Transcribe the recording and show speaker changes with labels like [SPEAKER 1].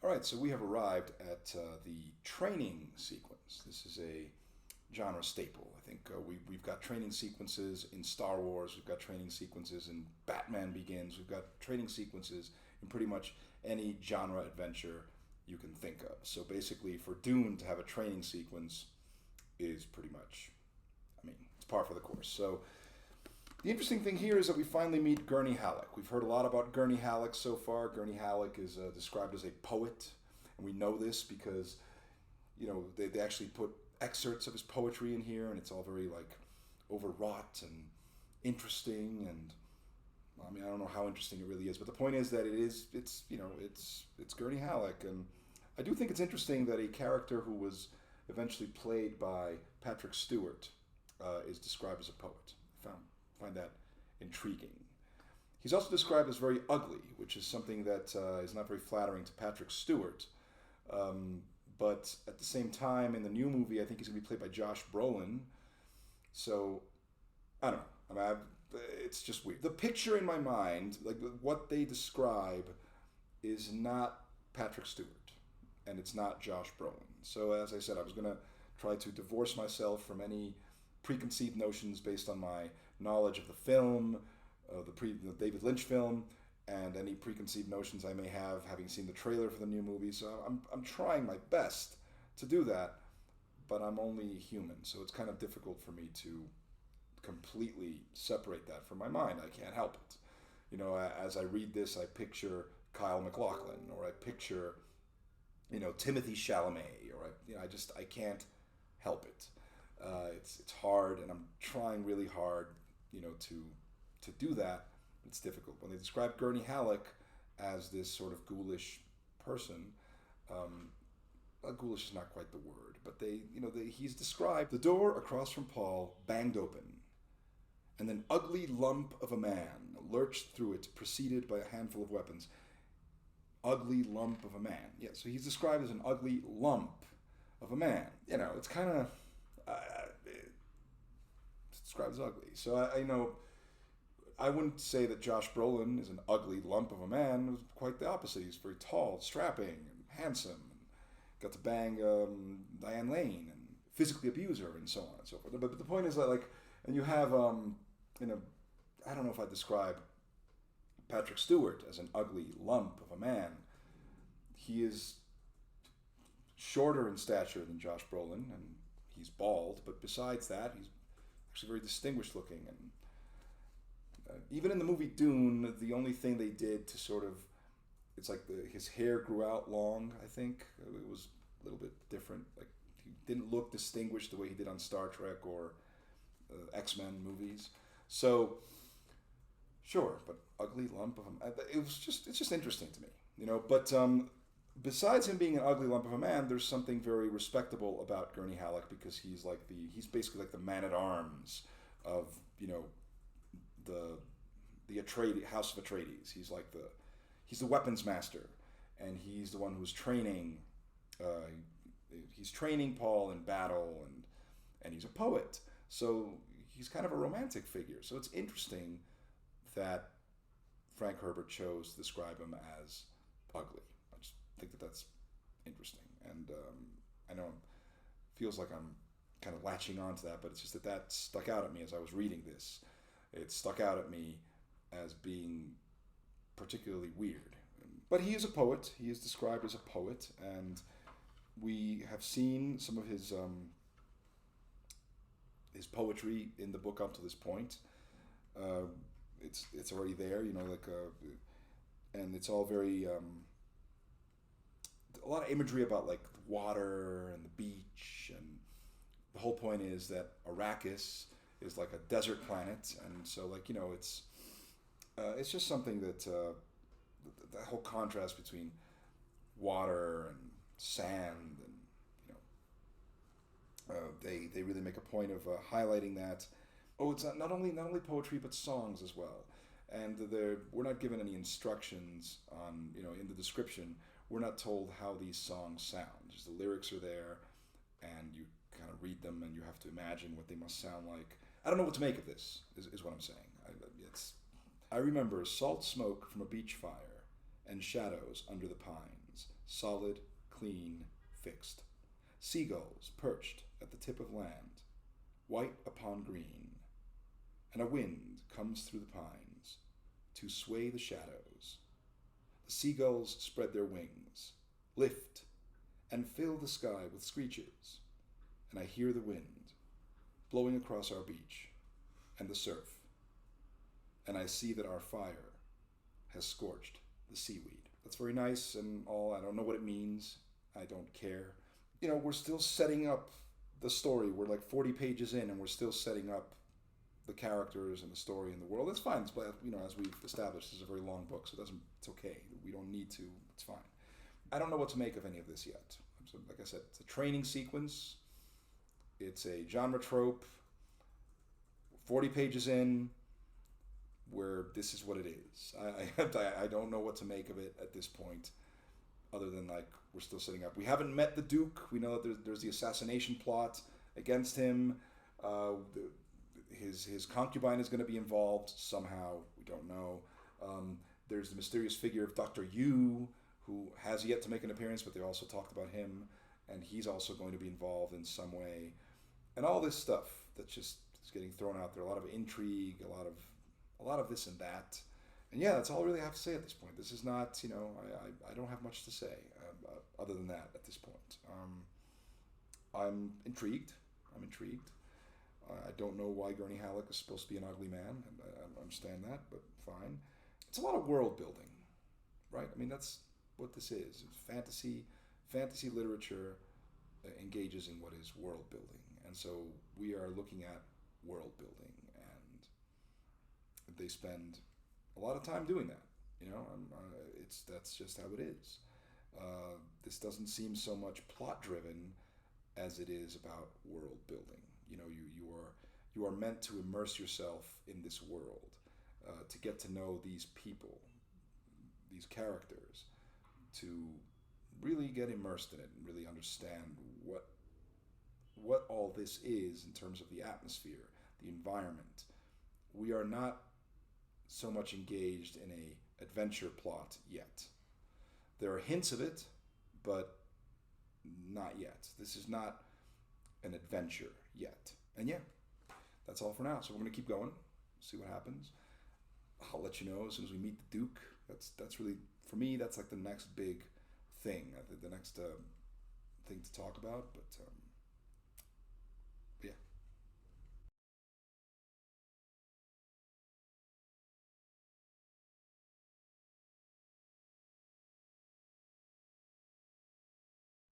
[SPEAKER 1] All right, so we have arrived at the training sequence. This is a genre staple. I think we've got training sequences in Star Wars, we've got training sequences in Batman Begins, we've got training sequences in pretty much any genre adventure you can think of. So basically, for Dune to have a training sequence is pretty much, I mean, it's par for the course. So the interesting thing here is that we finally meet Gurney Halleck. We've heard a lot about Gurney Halleck so far. Gurney Halleck is described as a poet, and we know this because, they actually put excerpts of his poetry in here, and it's all very, overwrought and interesting, and, I mean, I don't know how interesting it really is, but the point is that it's Gurney Halleck, and I do think it's interesting that a character who was eventually played by Patrick Stewart is described as a poet. Find that intriguing. He's also described as very ugly, which is something that is not very flattering to Patrick Stewart. But at the same time, in the new movie, I think he's going to be played by Josh Brolin. So, I don't know. I mean, it's just weird. The picture in my mind, like what they describe, is not Patrick Stewart, and it's not Josh Brolin. So, as I said, I was going to try to divorce myself from any preconceived notions based on my knowledge of the film, the David Lynch film, and any preconceived notions I may have having seen the trailer for the new movie. So I'm trying my best to do that, but I'm only human, so it's kind of difficult for me to completely separate that from my mind. I can't help it. As I read this, I picture Kyle MacLachlan, or I picture, Timothy Chalamet, or I can't help it. It's hard, and I'm trying really hard, to do that. It's difficult. When they describe Gurney Halleck as this sort of ghoulish person, ghoulish is not quite the word, but he's described. The door across from Paul banged open, and an ugly lump of a man lurched through it, preceded by a handful of weapons. Ugly lump of a man. Yeah, so he's described as an ugly lump of a man. It's kind of it's described as ugly. So I wouldn't say that Josh Brolin is an ugly lump of a man. It was quite the opposite. He's very tall, strapping, and handsome, and got to bang Diane Lane and physically abuse her and so on and so forth. But the point is that, and you have, I don't know if I describe Patrick Stewart as an ugly lump of a man. He is shorter in stature than Josh Brolin, and he's bald, but besides that, he's actually very distinguished looking. And even in the movie Dune, the only thing they did to sort of, it's like his hair grew out long, I think. It was a little bit different. Like, he didn't look distinguished the way he did on Star Trek or X-Men movies. So, sure, but ugly lump of him. It's just interesting to me, But besides him being an ugly lump of a man, there's something very respectable about Gurney Halleck, because he's basically like the man-at-arms of, the Atreides, House of Atreides. He's the weapons master, and he's the one who's training. He's training Paul in battle, and he's a poet. So he's kind of a romantic figure. So it's interesting that Frank Herbert chose to describe him as ugly. I just think that that's interesting, and I know it feels like I'm kind of latching on to that, but it's just that stuck out at me as I was reading this. It stuck out at me as being particularly weird. But he is a poet. He is described as a poet, and we have seen some of his poetry in the book up to this point. It's already there, and it's all very a lot of imagery about the water and the beach, and the whole point is that Arrakis is like a desert planet, and so it's just something that that whole contrast between water and sand, and they really make a point of highlighting that. Oh, it's not only poetry, but songs as well. And we're not given any instructions on, in the description, we're not told how these songs sound. Just the lyrics are there, and you kind of read them, and you have to imagine what they must sound like. I don't know what to make of this, is what I'm saying. I remember salt smoke from a beach fire, and shadows under the pines, solid, clean, fixed. Seagulls perched at the tip of land, white upon green, and a wind comes through the pines to sway the shadows. The seagulls spread their wings, lift, and fill the sky with screeches, and I hear the wind blowing across our beach and the surf, and I see that our fire has scorched the seaweed. That's very nice and all. I don't know what it means. I don't care. We're still setting up the story. We're like 40 pages in, and we're still setting up the characters and the story and the world. That's fine. It's, as we've established, this is a very long book, so it's okay. We don't need to. It's fine. I don't know what to make of any of this yet. So, like I said, it's a training sequence. It's a genre trope. 40 pages in, where this is what it is. I don't know what to make of it at this point, other than like we're still setting up. We haven't met the Duke. We know that there's the assassination plot against him. His concubine is going to be involved somehow. We don't know. There's the mysterious figure of Dr. Yu, who has yet to make an appearance, but they also talked about him, and he's also going to be involved in some way. And all this stuff that just is getting thrown out there. A lot of intrigue, a lot of this and that. And yeah, that's all I really have to say at this point. This is not, I don't have much to say other than that at this point. I'm intrigued. I don't know why Gurney Halleck is supposed to be an ugly man. And I understand that, but fine. It's a lot of world building, right? I mean, that's what this is. It's fantasy literature engages in what is world building. And so we are looking at world building, and they spend a lot of time doing that. That's just how it is. This doesn't seem so much plot driven as it is about world building. You are meant to immerse yourself in this world, to get to know these people, these characters, to really get immersed in it and really understand what all this is in terms of the atmosphere, the environment. We are not so much engaged in a adventure plot yet. There are hints of it, but not yet. This is not an adventure yet. And yeah, that's all for now. So we're going to keep going, see what happens. I'll let you know as soon as we meet the Duke. That's really, for me, that's like the next big thing, the next thing to talk about. But